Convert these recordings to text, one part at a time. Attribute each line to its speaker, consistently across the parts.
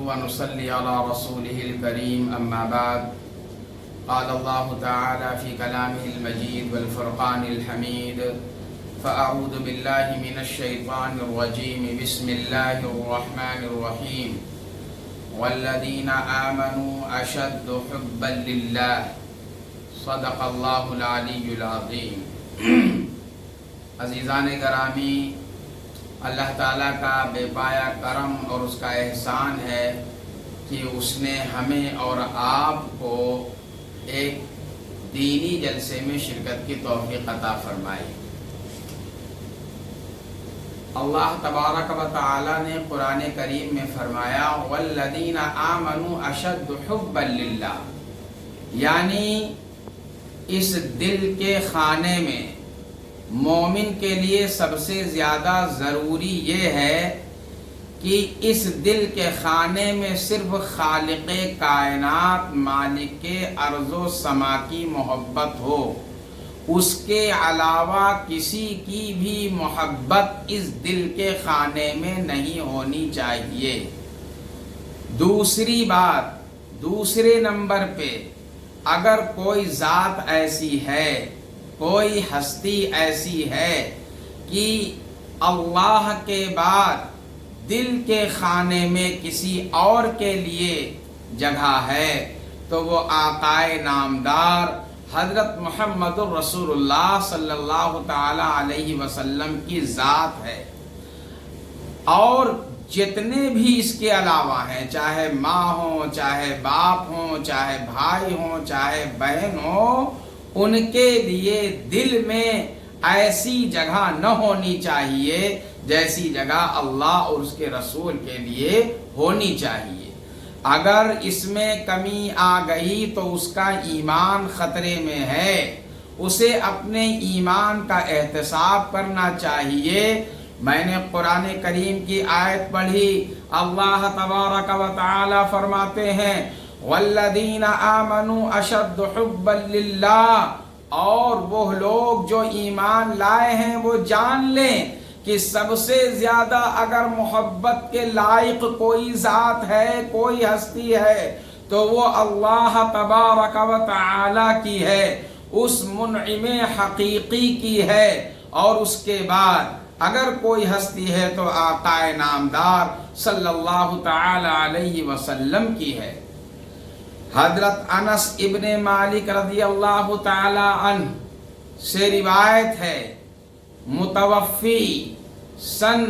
Speaker 1: ونصلي على رسوله الكريم أما بعد قال الله تعالى في كلامه المجيد والفرقان الحميد فأعوذ بالله من الشيطان الرجيم بسم الله الرحمن الرحيم والذين آمنوا أشد حبا لله صدق الله العلی العظیم۔ عزیزان گرامی، اللہ تعالیٰ کا بے پایا کرم اور اس کا احسان ہے کہ اس نے ہمیں اور آپ کو ایک دینی جلسے میں شرکت کی توفیق عطا فرمائی۔ اللہ تبارک و تعالی نے قرآن کریم میں فرمایا والذین آمنوا اشد حبا للہ، یعنی اس دل کے خانے میں مومن کے لیے سب سے زیادہ ضروری یہ ہے کہ اس دل کے خانے میں صرف خالق کائنات مالک ارض و سما کی محبت ہو، اس کے علاوہ کسی کی بھی محبت اس دل کے خانے میں نہیں ہونی چاہیے۔ دوسری بات، دوسرے نمبر پہ اگر کوئی ذات ایسی ہے، کوئی ہستی ایسی ہے کہ اللہ کے بعد دل کے خانے میں کسی اور کے لیے جگہ ہے تو وہ آقائے نامدار حضرت محمد الرسول اللہ صلی اللہ تعالی علیہ وسلم کی ذات ہے۔ اور جتنے بھی اس کے علاوہ ہیں، چاہے ماں ہوں، چاہے باپ ہوں، چاہے بھائی ہوں، چاہے بہن ہوں، ان کے لیے دل میں ایسی جگہ نہ ہونی چاہیے جیسی جگہ اللہ اور اس کے رسول کے لیے ہونی چاہیے۔ اگر اس میں کمی آ گئی تو اس کا ایمان خطرے میں ہے، اسے اپنے ایمان کا احتساب کرنا چاہیے۔ میں نے قرآن کریم کی آیت پڑھی، اللہ تبارک و تعالی فرماتے ہیں والذین آمنوا اشد حبا للہ، اور وہ لوگ جو ایمان لائے ہیں وہ جان لیں کہ سب سے زیادہ اگر محبت کے لائق کوئی ذات ہے، کوئی ہستی ہے تو وہ اللہ تبارک و تعالی کی ہے، اس منعم حقیقی کی ہے، اور اس کے بعد اگر کوئی ہستی ہے تو آقائے نامدار صلی اللہ تعالی علیہ وسلم کی ہے۔ حضرت انس ابن مالک رضی اللہ تعالی عنہ سے روایت ہے، متوفی سن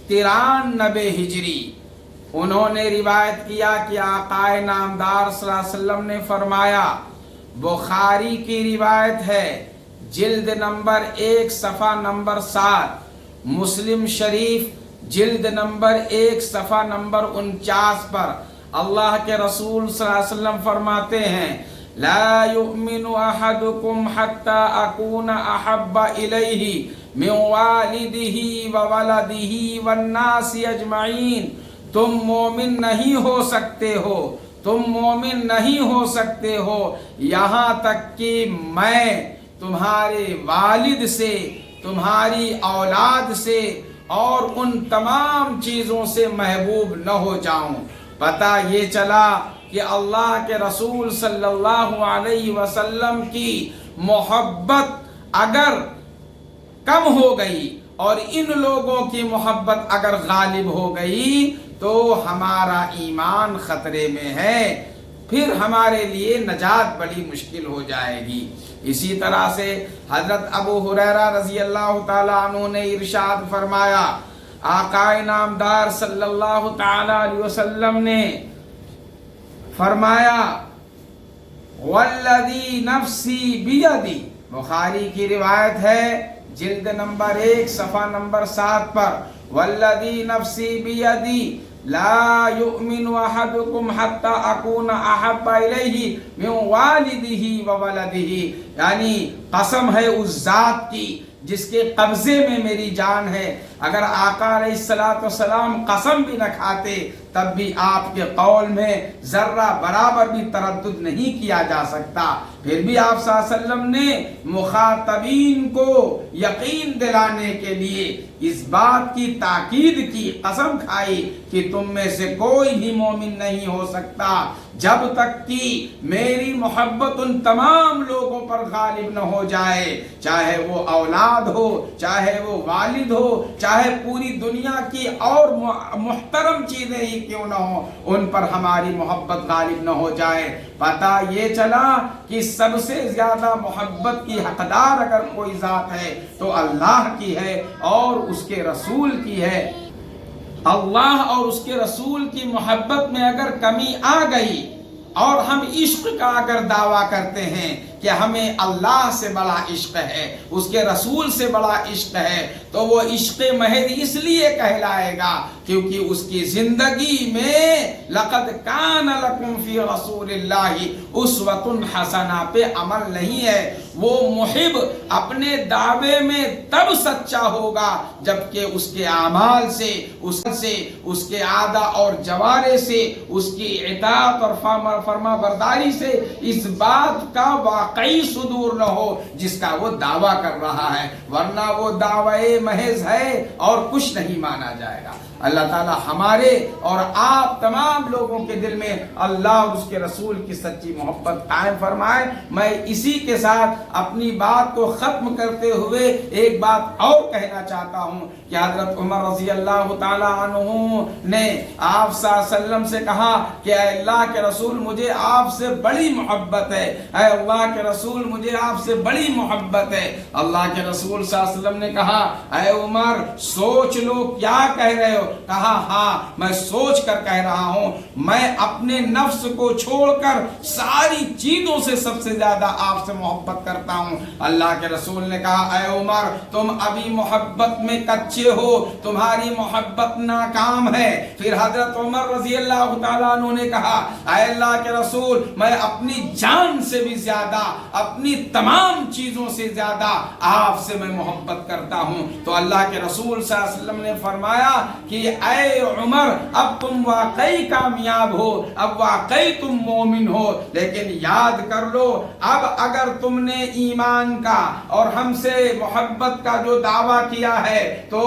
Speaker 1: 93 ہجری، انہوں نے روایت کیا کہ آقائے نامدار صلی اللہ علیہ وسلم نے فرمایا، بخاری کی روایت ہے، جلد نمبر 1 صفحہ نمبر 7، مسلم شریف جلد نمبر 1 صفحہ نمبر 49 پر اللہ کے رسول صلی اللہ علیہ وسلم فرماتے ہیں لا یؤمن احدکم حتی اکون احب الیہ من والدہ وولدہ والناس اجمعین، تم مومن نہیں ہو سکتے ہو، تم مومن نہیں ہو سکتے ہو یہاں تک کہ میں تمہارے والد سے، تمہاری اولاد سے اور ان تمام چیزوں سے محبوب نہ ہو جاؤں۔ پتہ یہ چلا کہ اللہ کے رسول صلی اللہ علیہ وسلم کی محبت اگر کم ہو گئی اور ان لوگوں کی محبت اگر غالب ہو گئی تو ہمارا ایمان خطرے میں ہے، پھر ہمارے لیے نجات بڑی مشکل ہو جائے گی۔ اسی طرح سے حضرت ابو ہریرہ رضی اللہ تعالیٰ عنہ نے ارشاد فرمایا، آقائے نامدار صلی اللہ تعالیٰ علیہ وسلم نے فرمایا والذی نفسی بیدی، بخاری کی روایت ہے جلد نمبر 1 صفحہ نمبر 7 پر، والذی نفسی بیدی لا یؤمن احدکم حتی اکون احب الیہ من والدہ وولدہ، یعنی قسم ہے اس ذات کی جس کے قبضے میں میری جان ہے، اگر آقا علیہ السلام قسم بھی نہ کھاتے تب بھی آپ کے قول میں ذرہ برابر بھی تردد نہیں کیا جا سکتا پھر بھی آپ صلی اللہ علیہ وسلم نے مخاطبین کو یقین دلانے کے لیے اس بات کی تاکید کی، قسم کھائی کہ تم میں سے کوئی بھی مومن نہیں ہو سکتا جب تک کہ میری محبت ان تمام لوگوں پر غالب نہ ہو جائے، چاہے وہ اولاد ہو، چاہے وہ والد ہو، چاہے پوری دنیا کی اور محترم چیزیں ہی کیوں نہ ہو، ان پر ہماری محبت غالب نہ ہو جائے۔ پتہ یہ چلا کہ سب سے زیادہ محبت کی حقدار اگر کوئی ذات ہے تو اللہ کی ہے اور اس کے رسول کی ہے۔ اللہ اور اس کے رسول کی محبت میں اگر کمی آ گئی اور ہم عشق کا اگر دعویٰ کرتے ہیں کہ ہمیں اللہ سے بڑا عشق ہے، اس کے رسول سے بڑا عشق ہے، تو وہ عشق محض اس لیے کہلائے گا کیونکہ اس کی زندگی میں لقد کان لکم فی رسول اللہ اسوۃ حسنہ پہ عمل نہیں ہے۔ وہ محب اپنے دعوے میں تب سچا ہوگا جبکہ اس کے اعمال سے اس کے عادہ اور جوارے سے، اس کی اطاعت اور فرما برداری سے اس بات کا واقعی صدور نہ ہو جس کا وہ دعویٰ کر رہا ہے، ورنہ وہ دعوی محض ہے اور کچھ نہیں مانا جائے گا۔ اللہ تعالی ہمارے اور آپ تمام لوگوں کے دل میں اللہ اور اس کے رسول کی سچی محبت قائم فرمائے۔ میں اسی کے ساتھ اپنی بات کو ختم کرتے ہوئے ایک بات اور کہنا چاہتا ہوں کہ حضرت عمر رضی اللہ تعالی عنہ نے آپ صلی اللہ علیہ وسلم سے کہا کہ اے اللہ کے رسول مجھے آپ سے بڑی محبت ہے، اے اللہ کے رسول مجھے آپ سے بڑی محبت ہے۔ اللہ کے رسول صلی اللہ علیہ وسلم نے کہا اے عمر سوچ لو کیا کہہ رہے ہو؟ کہا ہاں میں سوچ کر کہہ رہا ہوں، میں اپنے نفس کو چھوڑ کر ساری چیزوں سے سب سے زیادہ آپ سے محبت کرتا ہوں۔ اللہ کے رسول نے کہا اے عمر تم ابھی محبت میں کچے ہو، تمہاری محبت ناکام ہے۔ پھر حضرت عمر رضی اللہ تعالیٰ عنہ نے کہا اے اللہ کے رسول میں اپنی جان سے بھی زیادہ، اپنی تمام چیزوں سے زیادہ آپ سے میں محبت کرتا ہوں۔ تو اللہ کے رسول صلی اللہ علیہ وسلم نے فرمایا کہ اے عمر اب تم واقعی کامیاب ہو، اب واقعی تم مومن ہو، لیکن یاد کر لو اب اگر تم نے ایمان کا اور ہم سے محبت کا جو دعویٰ کیا ہے تو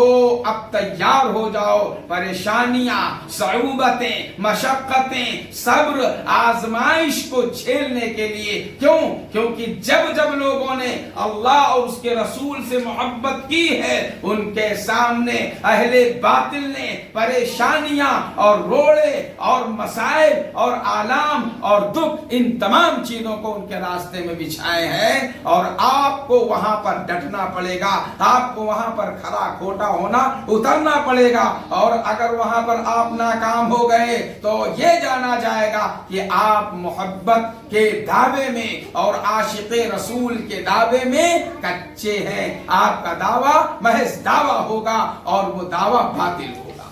Speaker 1: اب تیار ہو جاؤ، پریشانیاں، صعوبتیں، مشقتیں، صبر، آزمائش کو جھیلنے کے لیے۔ کیوں؟ کیونکہ جب لوگوں نے اللہ اور اس کے رسول سے محبت کی ہے ان کے سامنے اہل باطل نے پریشانیاں اور روڑے اور مسائل اور آلام اور دکھ ان تمام چیزوں کو ان کے راستے میں بچھائے ہیں، اور آپ کو وہاں پر ڈٹنا پڑے گا، آپ کو وہاں پر کھڑا کھوٹا ہونا اترنا پڑے گا، اور اگر وہاں پر آپ ناکام ہو گئے تو یہ جانا جائے گا کہ آپ محبت کے دعوے میں اور عاشق رسول کے دعوے میں کچے ہیں، آپ کا دعویٰ محض دعویٰ ہوگا اور وہ دعویٰ باطل ہوگا۔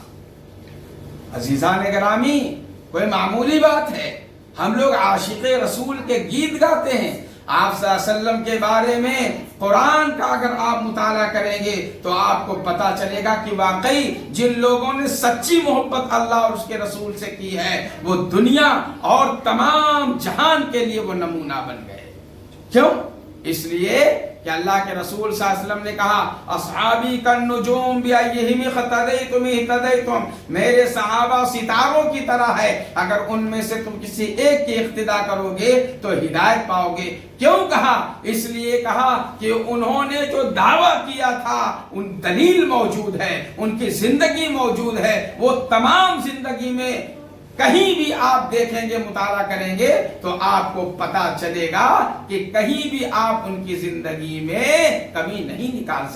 Speaker 1: عزیزان گرامی کوئی معمولی بات ہے، ہم لوگ عاشق رسول کے گیت گاتے ہیں، آپ صلی اللہ علیہ وسلم کے بارے میں قرآن کا اگر آپ مطالعہ کریں گے تو آپ کو پتا چلے گا کہ واقعی جن لوگوں نے سچی محبت اللہ اور اس کے رسول سے کی ہے وہ دنیا اور تمام جہان کے لیے وہ نمونہ بن گئے۔ کیوں؟ اس لیے کہ اللہ کے رسول صلی اللہ علیہ وسلم نے کہا اصحابی کالنجوم بأیہم اقتدیتم اہتدیتم، میرے صحابہ ستاروں کی طرح ہے، اگر ان میں سے تم کسی ایک کی اقتداء کرو گے تو ہدایت پاؤ گے۔ کیوں کہا؟ اس لیے کہا کہ انہوں نے جو دعویٰ کیا تھا ان دلیل موجود ہے، ان کی زندگی موجود ہے، وہ تمام زندگی میں کہیں بھی آپ دیکھیں گے، مطالعہ کریں گے تو آپ کو پتا چلے گا کہ کہیں بھی آپ ان کی زندگی میں کمی نہیں نکال سکتے۔